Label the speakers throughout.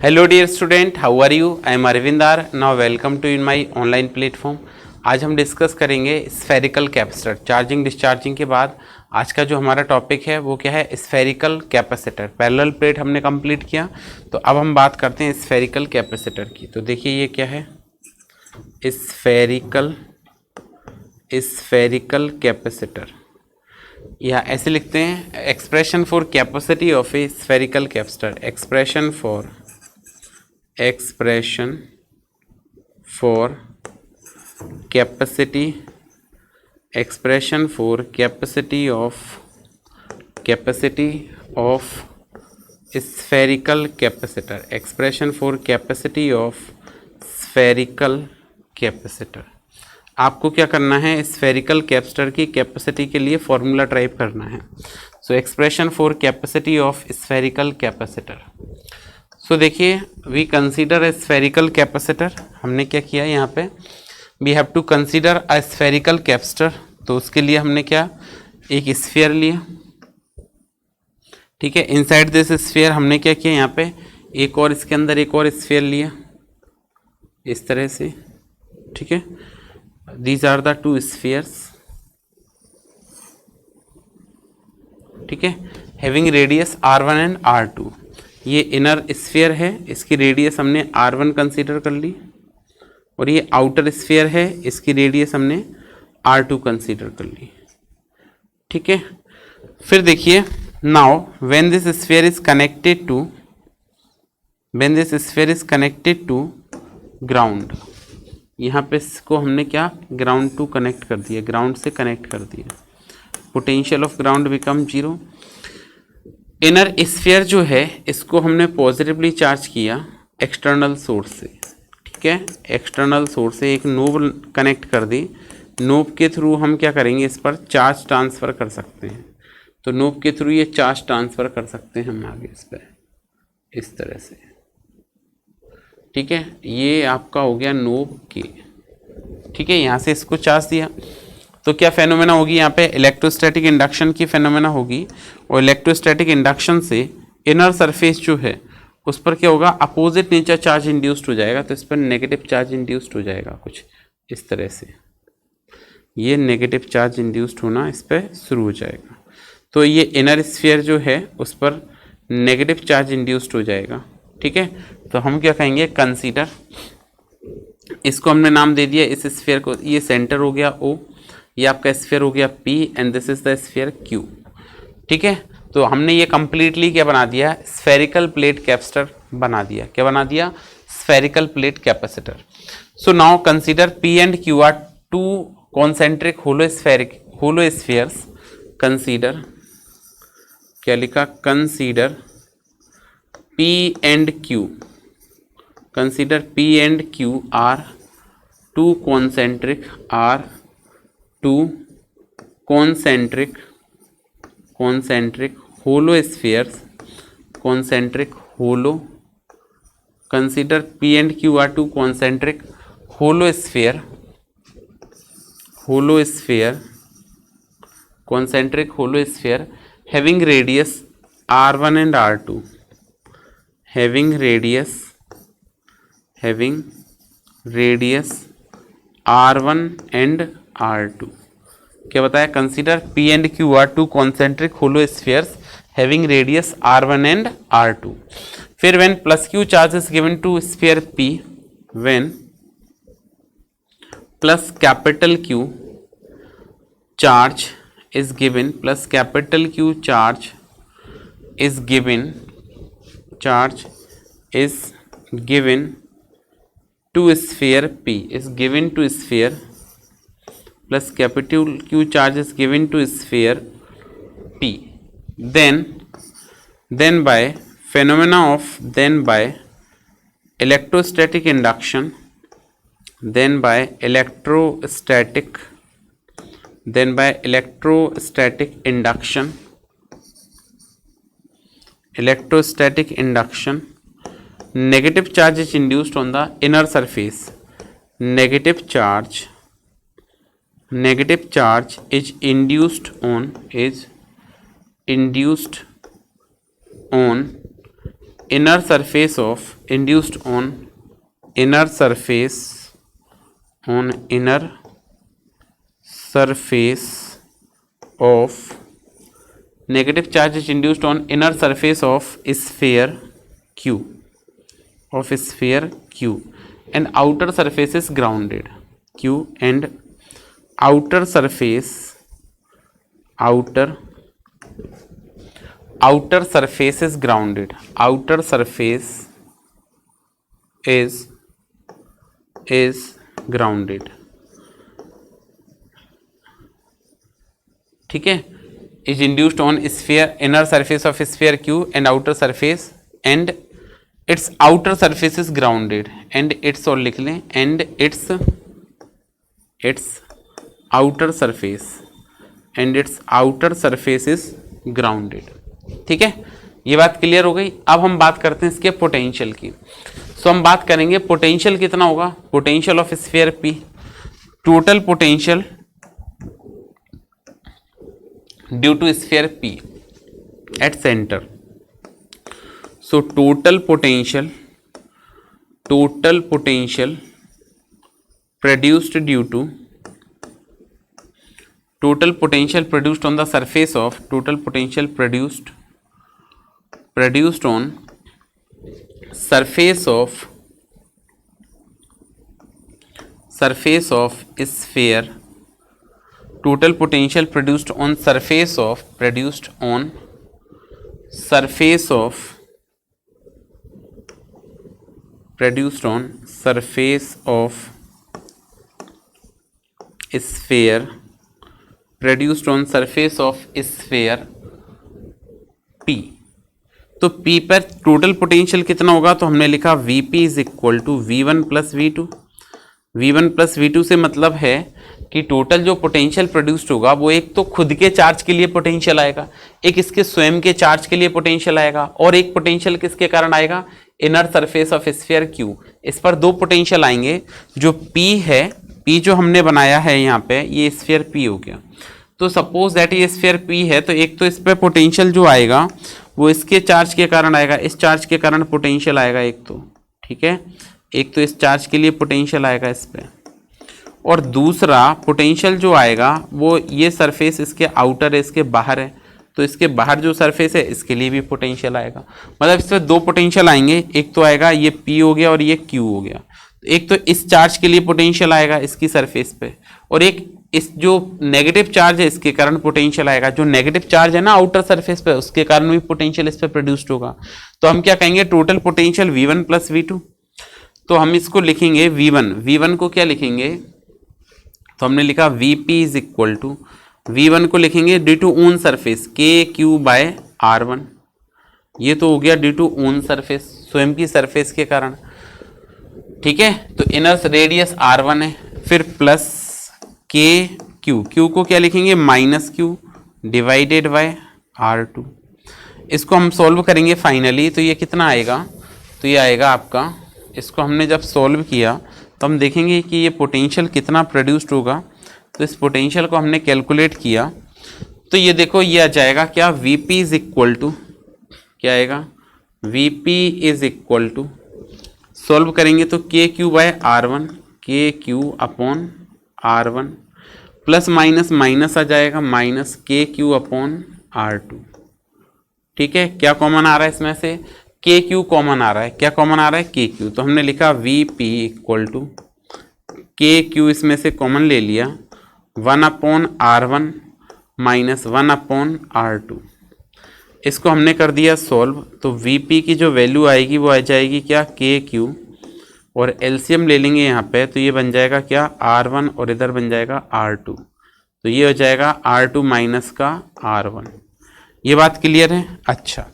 Speaker 1: Hello dear student, how are you? I am Arvinder. Now welcome to in my online platform. आज हम discuss करेंगे spherical capacitor. Charging discharging के बाद आज का जो हमारा टॉपिक है वो क्या है? Spherical capacitor. पैरेलल प्लेट हमने कंप्लीट किया, तो अब हम बात करते हैं स्फेरिकल कैपेसिटर की। तो देखिए ये क्या है? स्फेरिकल स्फेरिकल कैपेसिटर, या ऐसे लिखते हैं expression for capacity of A spherical capacitor. Expression for capacity of spherical capacitor। expression for capacity of spherical capacitor। आपको क्या करना है? स्फेरिकल कैपेसिटर की कैपेसिटी के लिए फॉर्मूला टाइप करना है। So expression for capacity of spherical capacitor. So देखिए, we consider a spherical capacitor. हमने क्या किया यहाँ पे? We have to consider a spherical capacitor. तो उसके लिए हमने क्या, एक स्फीयर लिया, ठीक है। इनसाइड दिस स्फीयर हमने क्या किया, यहाँ पे एक और, इसके अंदर एक और स्फीयर लिया इस तरह से, ठीक है। These are the two spheres, ठीक है, having radius R1 and R2। ये इनर स्फीयर है, इसकी रेडियस हमने R1 कंसीडर कर ली, और ये आउटर स्फीयर है, इसकी रेडियस हमने R2 कंसीडर कर ली, ठीक है। फिर देखिए, now when this sphere is connected to ground, यहाँ पे इसको हमने क्या, ग्राउंड टू कनेक्ट कर दिया, ग्राउंड से कनेक्ट कर दिया। Potential of ground become 0। Inner sphere जो है इसको हमने पॉजिटिवली चार्ज किया एक्सटर्नल सोर्स से, ठीक है। एक्सटर्नल सोर्स से एक नोब कनेक्ट कर दी। नोब के थ्रू हम क्या करेंगे, इस पर चार्ज ट्रांसफ़र कर सकते हैं। तो नोब के थ्रू ये चार्ज ट्रांसफ़र कर सकते हैं हम आगे इस पर, इस तरह से, ठीक है। ये आपका हो गया नोब के, ठीक है। यहाँ से इसको चार्ज दिया तो क्या फेनोमेना होगी, यहाँ पे इलेक्ट्रोस्टैटिक इंडक्शन की फेनोमेना होगी। और इलेक्ट्रोस्टैटिक इंडक्शन से इनर सरफेस जो है उस पर क्या होगा, अपोजिट नेचर चार्ज इंड्यूस्ड हो जाएगा। तो इस पर नेगेटिव चार्ज इंड्यूस्ड हो जाएगा कुछ इस तरह से। ये नेगेटिव चार्ज इंड्यूस्ड होना इस पर शुरू हो जाएगा। तो ये इनर स्फीयर जो है उस पर नेगेटिव चार्ज इंड्यूस्ड हो जाएगा, ठीक है। तो हम क्या कहेंगे, कंसीडर, इसको हमने नाम दे दिया इस स्फीयर को, ये सेंटर हो गया O, ये आपका स्फीयर हो गया P, and this is the sphere Q, ठीक है। तो हमने ये कंप्लीटली क्या बना दिया, स्फेरिकल प्लेट कैपेसिटर बना दिया। क्या बना दिया? Spherical plate capacitor. So now consider P and Q are two concentric hollow spheres. Consider, क्या लिखा, consider P and Q, consider P and Q are two concentric hollow spheres, consider P and Q are two concentric hollow sphere, concentric hollow sphere having radius R1 and R2, having radius R1 and R2। क्या बताया? Consider P and Q are two concentric hollow spheres having radius R1 and R2। फिर when plus Q charge is given to sphere P, when plus capital Q charge is given, plus capital Q charge is given to sphere P, is given to sphere, plus capital Q charge is given to sphere P, then by phenomena of electrostatic induction, negative charge is induced on the inner surface, negative charge is induced on inner surface of induced on inner surface of negative charge is induced on inner surface of sphere q and outer surface is grounded. q and outer surface is grounded. outer surface is grounded. ठीक है, is induced on sphere inner surface of sphere q and outer surface and its outer surface is grounded and its और लिख लें and its outer surface is grounded. ठीक है, ये बात clear हो गई. अब हम बात करते हैं इसके पोटेंशियल की. सो हम बात करेंगे पोटेंशियल कितना होगा. Potential of sphere P, total potential due to sphere P at centre. So total potential produced due to total potential produced on the surface of produced on surface of sphere. Total potential produced on surface of sphere P. तो P पर total potential कितना होगा. तो हमने लिखा Vp is equal to V1 plus V2. V1 plus V2 से मतलब है कि टोटल जो पोटेंशियल प्रोड्यूस्ड होगा वो एक तो खुद के चार्ज के लिए पोटेंशियल आएगा, एक इसके स्वयं के चार्ज के लिए पोटेंशियल आएगा, और एक पोटेंशियल किसके कारण आएगा. Inner surface of sphere Q. इस पर दो पोटेंशियल आएंगे. जो P है, P जो हमने बनाया है यहाँ पे, ये स्फीयर P हो गया. तो सपोज दैट ये स्फीयर P है, तो एक तो इस पे पोटेंशियल जो आएगा वो इसके चार्ज के कारण आएगा, इस चार्ज के कारण पोटेंशियल आएगा एक तो. ठीक है, एक तो इस चार्ज के लिए पोटेंशियल आएगा इस पे, और दूसरा पोटेंशियल जो आएगा वो ये सरफेस इसके आउटर है, इसके बाहर है, तो इसके बाहर जो सरफेस है इसके लिए भी पोटेंशियल आएगा. मतलब इस पर दो पोटेंशियल आएंगे. एक तो आएगा ये P हो गया और ये Q हो गया. एक तो इस चार्ज के लिए पोटेंशियल आएगा इसकी सरफेस पे, और एक इस जो नेगेटिव चार्ज है इसके कारण पोटेंशियल आएगा. जो नेगेटिव चार्ज है ना आउटर सरफेस पे, उसके कारण भी पोटेंशियल इस पे प्रोड्यूस्ड होगा. तो हम क्या कहेंगे, total potential V1 plus V2. तो हम इसको लिखेंगे V1 को क्या लिखेंगे, तो हमने लिखा Vp is equal to V1 को लिखेंगे due to own surface KQ by R1. ये तो हो गया ड्यू टू ओन सरफेस, स्वयं की सरफेस के कारण. ठीक है, तो इनर रेडियस R1 है, फिर प्लस Q को क्या लिखेंगे, minus Q divided bye R2. इसको हम सॉल्व करेंगे फाइनली. तो ये कितना आएगा, तो ये आएगा आपका, इसको हमने जब सॉल्व किया तो हम देखेंगे कि ये पोटेंशियल कितना प्रोड्यूस्ड होगा. तो इस पोटेंशियल को हमने कैलकुलेट किया, तो ये देखो ये आ जाएगा क्या, Vp इज इक्वल टू क्या आएगा, Vp is equal to, solve करेंगे तो KQ by R1, KQ upon R1 plus minus minus आ जाएगा, माइनस KQ अपॉन R2. ठीक है, क्या कॉमन आ रहा है इसमें से, KQ कॉमन आ रहा है. क्या कॉमन आ रहा है, KQ. तो हमने लिखा Vp इक्वल टू KQ, इसमें से कॉमन ले लिया, 1 upon R1 minus 1 upon R2. इसको हमने कर दिया सॉल्व. तो Vp की जो वैल्यू आएगी वो आ जाएगी क्या, KQ, और एलसीएम ले लेंगे यहाँ पे, तो ये बन जाएगा क्या, R1, और इधर बन जाएगा R2. तो ये हो जाएगा R2 माइनस का R1. ये बात क्लियर है. अच्छा,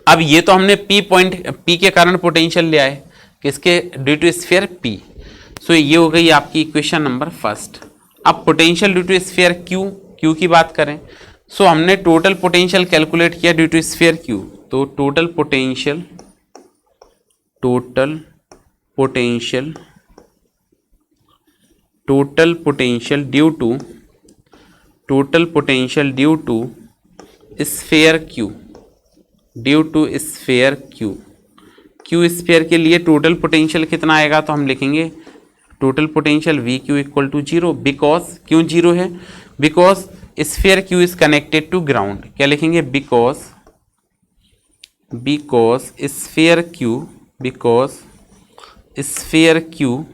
Speaker 1: अब ये तो हमने P के कारण पोटेंशियल ले आए, किसके, due to sphere P. So ये हो गई आपकी इक्वेशन नंबर फर्स्ट. अब potential due to sphere Q की बात करें. सो हमने टोटल पोटेंशियल कैलकुलेट किया ड्यू टू स्फीयर Q. तो total potential due to sphere Q due to sphere Q. Q sphere के लिए टोटल पोटेंशियल कितना आएगा, तो हम लिखेंगे total potential V Q equal to zero. Because क्यों जीरो है, because sphere Q is connected to ground. क्या लिखेंगे, because sphere Q, because sphere Q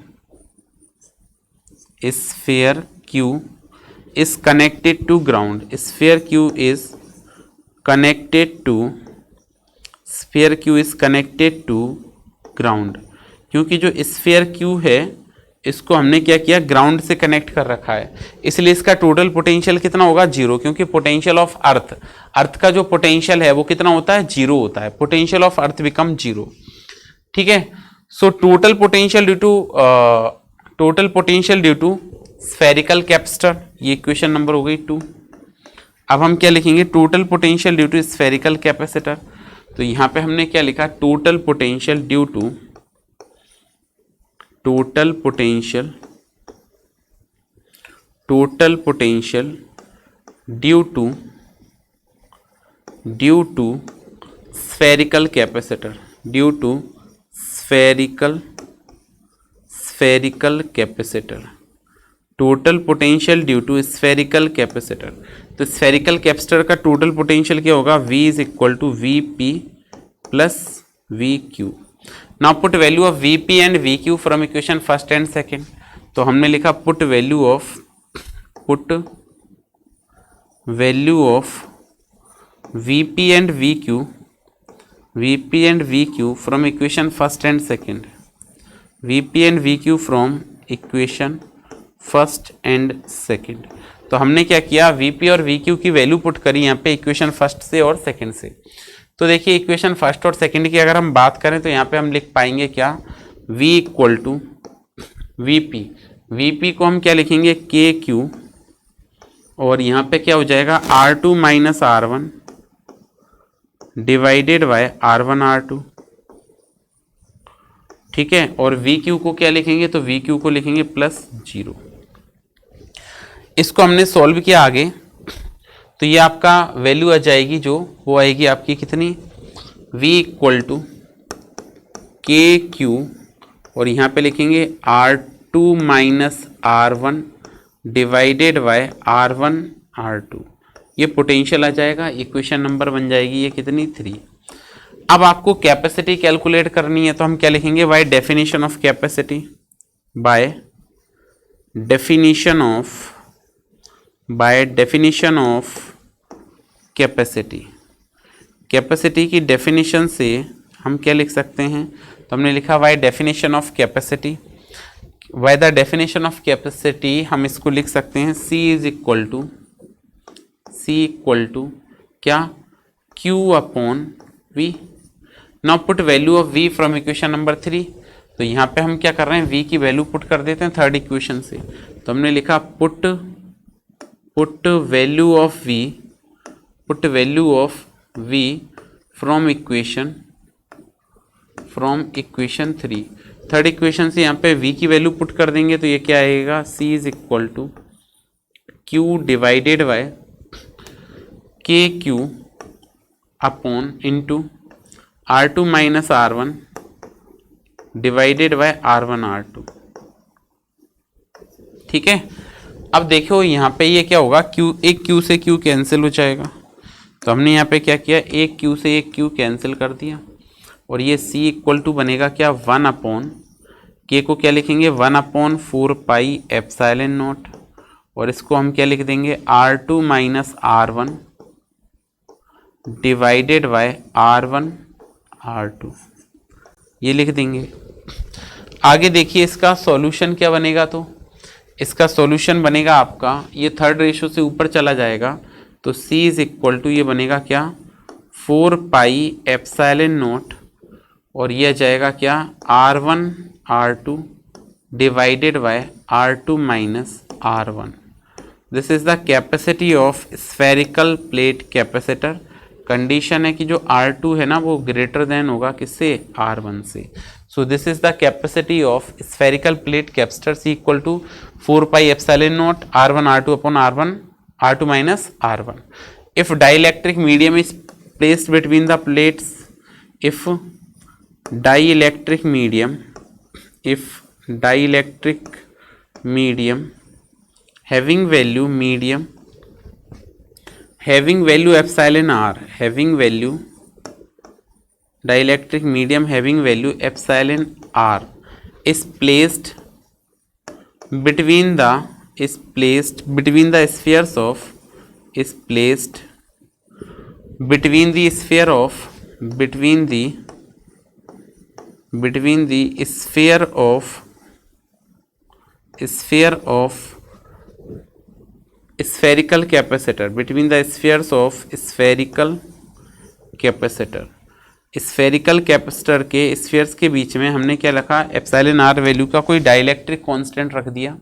Speaker 1: is connected to ground, sphere q is connected to ground। क्योंकि जो sphere q है इसको हमने क्या किया, ग्राउंड से कनेक्ट कर रखा है, इसलिए इसका टोटल पोटेंशियल कितना होगा, जीरो। क्योंकि पोटेंशियल ऑफ अर्थ का जो पोटेंशियल है वो कितना होता है, जीरो होता है। Potential of earth become zero. ठीक है, so total potential due to spherical capacitor, ये इक्वेशन नंबर हो गई 2। अब हम क्या लिखेंगे, total potential due to spherical capacitor. तो यहां पे हमने क्या लिखा, total potential due to spherical capacitor, total potential due to spherical capacitor. तो स्फेरिकल कैपेसिटर का टोटल पोटेंशियल क्या होगा, V is equal to V P plus V Q. Now put value of V P and we Q from equation first and second. तो हमने लिखा put value of V P and we Q from equation first and second, equation first and second. तो हमने क्या किया, VP और we Q की value put करी यहाँ पे इक्वेशन फर्स्ट से और सेकेंड से। तो देखिए इक्वेशन फर्स्ट और सेकेंड की अगर हम बात करें तो यहाँ पे हम लिख पाएंगे क्या, v इक्वल टू वीपी को हम क्या लिखेंगे, के क्यू, और यहाँ पे क्या हो जाएगा, R2 minus R1 divided by R1 R2। ठीक है, और वी क्यू को क्या लिखेंगे, तो वी क्यू को लिखेंगे प्लस 0। इसको हमने सॉल्व किया आगे, तो ये आपका वैल्यू आ जाएगी जो वो आएगी आपकी कितनी, v इक्वल टू के क्यू, और यहाँ पे लिखेंगे R2 minus R1 divided by R1 R2। ये पोटेंशियल आ जाएगा, इक्वेशन नंबर बन जाएगी ये कितनी, 3। अब आपको कैपेसिटी कैलकुलेट करनी है, तो हम क्या लिखेंगे, by definition of capacity, capacity की डेफिनेशन से हम क्या लिख सकते हैं, तो हमने लिखा by definition of capacity, by the definition of capacity हम इसको लिख सकते हैं, C इज इक्वल टू क्या, Q upon V। Now put value of V from equation number 3। तो यहाँ पे हम क्या कर रहे हैं, V की वैल्यू पुट कर देते हैं थर्ड इक्वेशन से। तो हमने लिखा put value of V from equation 3। Third equation से यहाँ पे V की वैल्यू पुट कर देंगे तो ये क्या आएगा, C is equal to Q divided by K Q upon into R2 minus R1 divided by R1 R2। ठीक है, अब देखो यहाँ पे ये क्या होगा, एक Q से Q कैंसिल हो जाएगा। तो हमने यहाँ पे क्या किया, एक Q से एक Q कैंसिल कर दिया, और ये C इक्वल टू बनेगा क्या, 1 अपॉन K को क्या लिखेंगे, 1/4 पाई एप्सिलॉन नॉट, और इसको हम क्या लिख देंगे, R2 minus R1 divided by R1 R2, ये लिख देंगे। आगे देखिए इसका सॉल्यूशन क्या बनेगा, तो इसका सॉल्यूशन बनेगा आपका, ये थर्ड रेशो से ऊपर चला जाएगा, तो C इज इक्वल टू ये बनेगा क्या, 4 पाई एप्सिलॉन नॉट, और ये जाएगा क्या, R1 R2 divided by R2 minus R1। This is the capacity of spherical plate capacitor. Condition है कि जो R2 है ना वो ग्रेटर देन होगा किससे, R1 से। So this is the capacity of spherical plate capacitor, C equal to 4 pi epsilon naught R1 R2 upon R2 minus R1। If dielectric medium is placed between the plates if dielectric medium having value epsilon r, dielectric medium having value epsilon r is placed between the spheres of between the sphere of spherical capacitor, between the spheres of spherical capacitor के spheres के बीच में हमने क्या लिखा, epsilon R value का कोई dielectric constant रख दिया।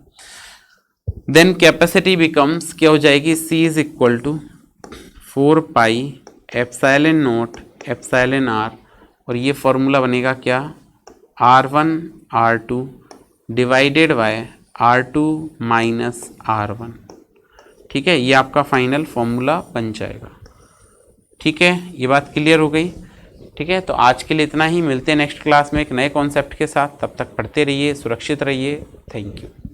Speaker 1: देन कैपेसिटी बिकम्स क्या हो जाएगी, C is equal to 4 pi epsilon naught epsilon R, और ये फॉर्मूला बनेगा क्या, R1 R2 divided by R2 minus R1। ठीक है, ये आपका फाइनल फॉर्मूला बन जाएगा। ठीक है, ये बात क्लियर हो गई। ठीक है, तो आज के लिए इतना ही, मिलते हैं नेक्स्ट क्लास में एक नए कॉन्सेप्ट के साथ। तब तक पढ़ते रहिए, सुरक्षित रहिए। Thank you.